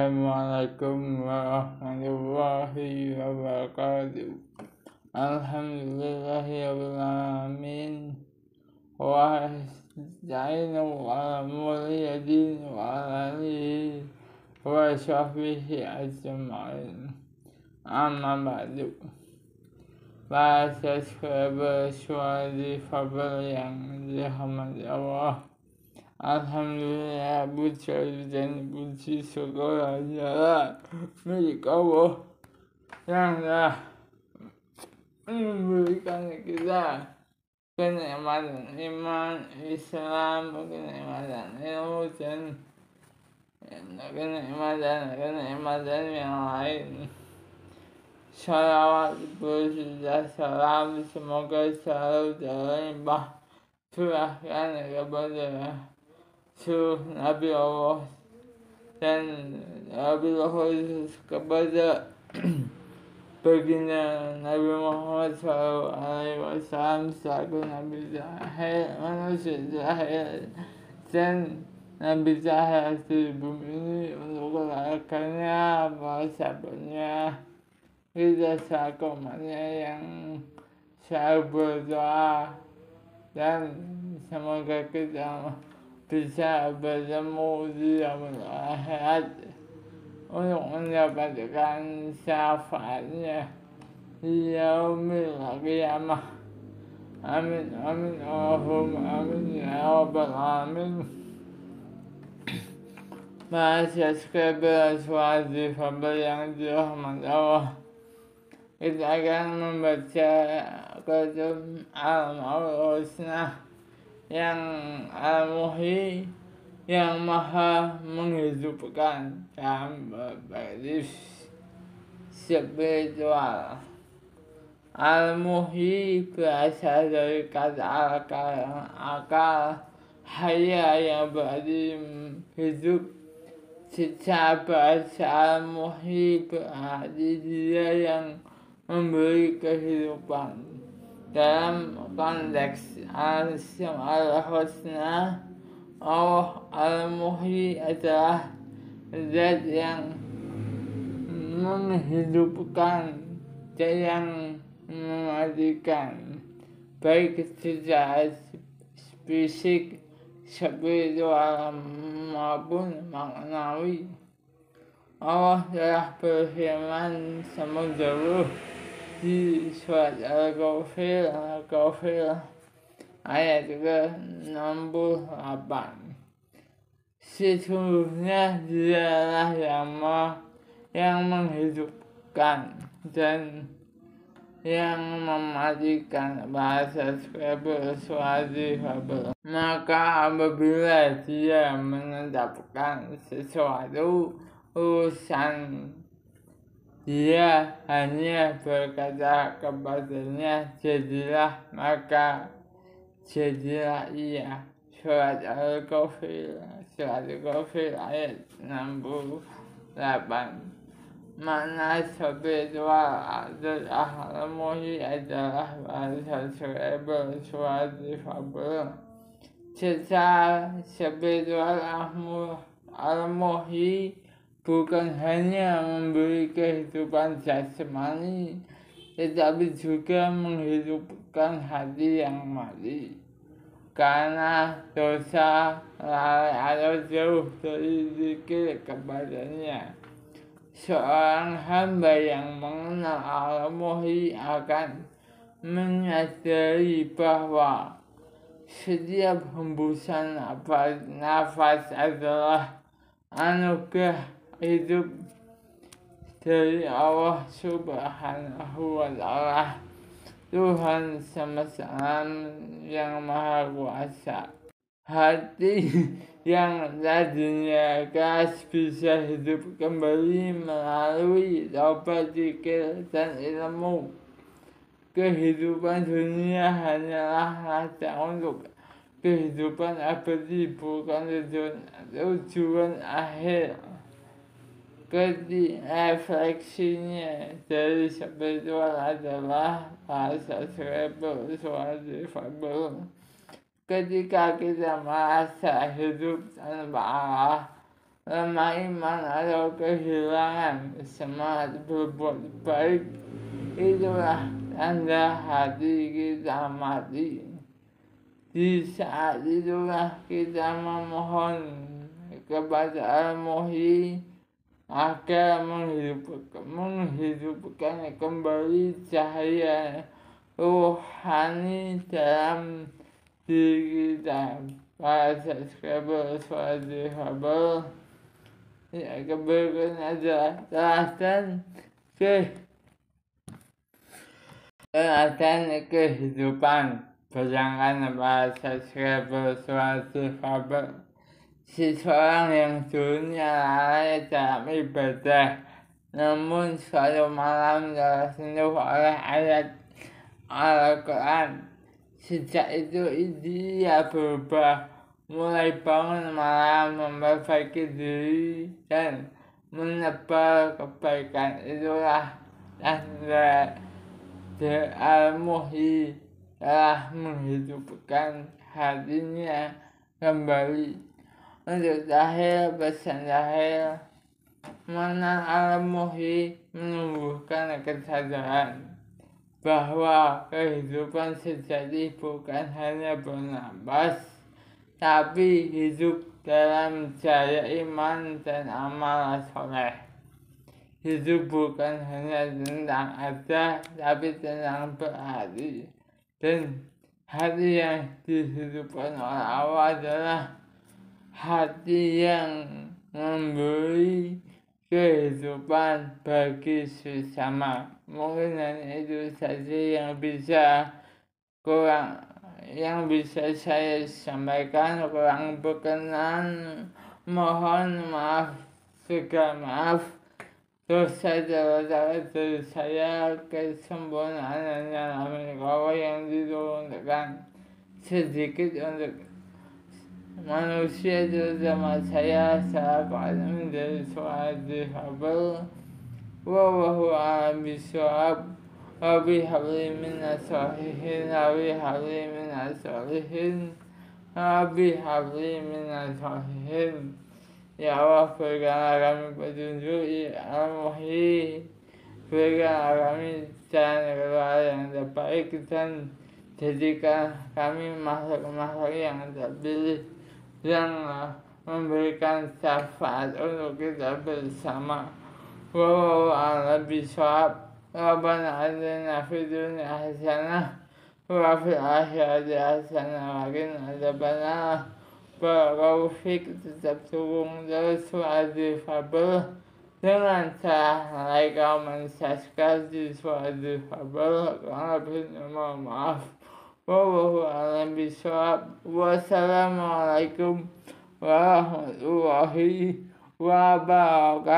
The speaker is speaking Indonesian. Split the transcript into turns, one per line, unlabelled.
Assalamualaikum warahmatullahi wabarakatuh. Alhamdulillahirabbil alamin. Wa asta'inu ala muliyadin wa ala alihi wa sahbihi ajma'in. Amma ba'du. Bahasa suara fabel yang dirahmati Allah. Alhamdulillah, puji dan puji syukur adalah milik Allah yang telah memberikan kita kenikmatan iman, Islam, kenikmatan ilmu dan kenikmatan yang lain. Salawat berserta salam semoga selalu terlimpah curahkan kepada seluruh Nabi Allah dan Nabi Allah kepada baginda Nabi Muhammad SAW selaku Nabi terakhir, manusia terakhir dan Nabi terakhir di bumi ini untuk kelayakannya, para sahabatnya, kita selaku umatnya yang selalu berdoa dan semoga kita bisa bertemu di akhirat untuk mendapatkan syafaatnya di yaumil qiyamah. Amin amin Allahumma amin ya rabbal alamin. Bahasa suara fabel yang dirahmati Allah. Kita akan membaca kitab Al-Maul Husna yang Al-Muhyi yang maha menghidupkan dalam berbagai spiritual. Al-Muhyi berasal dari kata akal haya yang berarti hidup. Secara bahasa Al-Muhyi berarti dia yang memberi kehidupan. Dalam konteks Al-Asmaul Husna, Allah Al-Muhyi adalah zat yang menghidupkan dan yang mematikan, baik secara fisik, spiritual maupun maknawi. Allah telah berfirman dahulu di surat Al-Ghafir ayat ke-68. Sesungguhnya dialah yang menghidupkan dan yang mematikan. Bahasa suara fabel. Maka apabila dia menetapkan sesuatu urusan, dia hanya berkata kepadanya jadilah, maka jadilah ia. Surat Al-Ghafir ayat 68. Makna spiritual adalah Al-Muhyi adalah bahasa suara fabel. Secara spiritual Al-Muhyi bukan hanya memberi kehidupan jasmani, tetapi juga menghidupkan hati yang mati karena dosa, lalai atau jauh dari zikir kepadanya. Seorang hamba yang mengenal Al-Muhyi akan menyadari bahwa setiap hembusan nafas adalah anugerah hidup dari Allah Subhanahu wa Ta'ala, Tuhan semesta yang maha kuasa. Hati yang tadinya keras bisa hidup kembali melalui taubat, zikir, dan ilmu. Kehidupan dunia hanyalah rasa untuk kehidupan abadi, bukan tujuan akhir. Refleksinya dari spiritual adalah bahasa suara fabel. Ketika kita merasa hidup tanpa Allah, lemah iman atau kehilangan semangat berbuat baik, itulah tanda hati kita mati. Di saat itulah kita memohon kepada Al-Muhyi agar menghidupkan kembali cahaya rohani dalam diri kita. Para subscriber Suara Difabel, berikutnya adalah teladan kehidupan. Bayangkan para subscriber Suara Difabel, seseorang yang dulunya lalai dalam ibadah, namun suatu malam tersentuh oleh ayat Al-Quran. Sejak itu dia berubah, mulai bangun malam, memperbaiki diri, dan menebar kebaikan. Itulah tanda Al-Muhyi telah menghidupkan hatinya kembali. Untuk pesan terakhir, mengenal Al-Muhyi menumbuhkan kesadaran bahwa kehidupan sejati bukan hanya bernapas, tapi hidup dalam cahaya iman dan amal soleh. Hidup bukan hanya tentang ada, tapi tentang berarti. Dan hati yang dihidupkan oleh Allah adalah hati yang memberi kehidupan bagi sesama. Mungkin hanya itu saja yang bisa saya sampaikan. Kurang berkenan, mohon maaf, segala maaf. Dosa-dosa dari saya, kesempurnaan hanya milik Allah yang diturunkan sedikit untuk manusia. Bersama saya Sahabat Adam dari Suara Difabel. Wallahu a'lam bishawab. Rabbi habli minas sholihin, Rabbi habli minas sholihin, Rabbi habli minas sholihin. Ya Allah, berikanlah kami petunjuk, ya Al-Muhyi, berikanlah kami jalan keluar yang terbaik, dan jadikan kami makhluk-makhluk yang terpilih yang memberikan syafaat untuk kita bersama. Wallahu a'lam bishawab. Rabbana atina fid dunya hasanah wa fil akhirati hasanah wa qina adzabannar. Barakallahu fiik, tetap dukung terus Suara Difabel dengan cara like, comment, subscribe di Suara Difabel. Kurang lebih mohon maaf. Wallahu a'lam bishawab. Wassalamualaikum warahmatullahi wabarakatuh.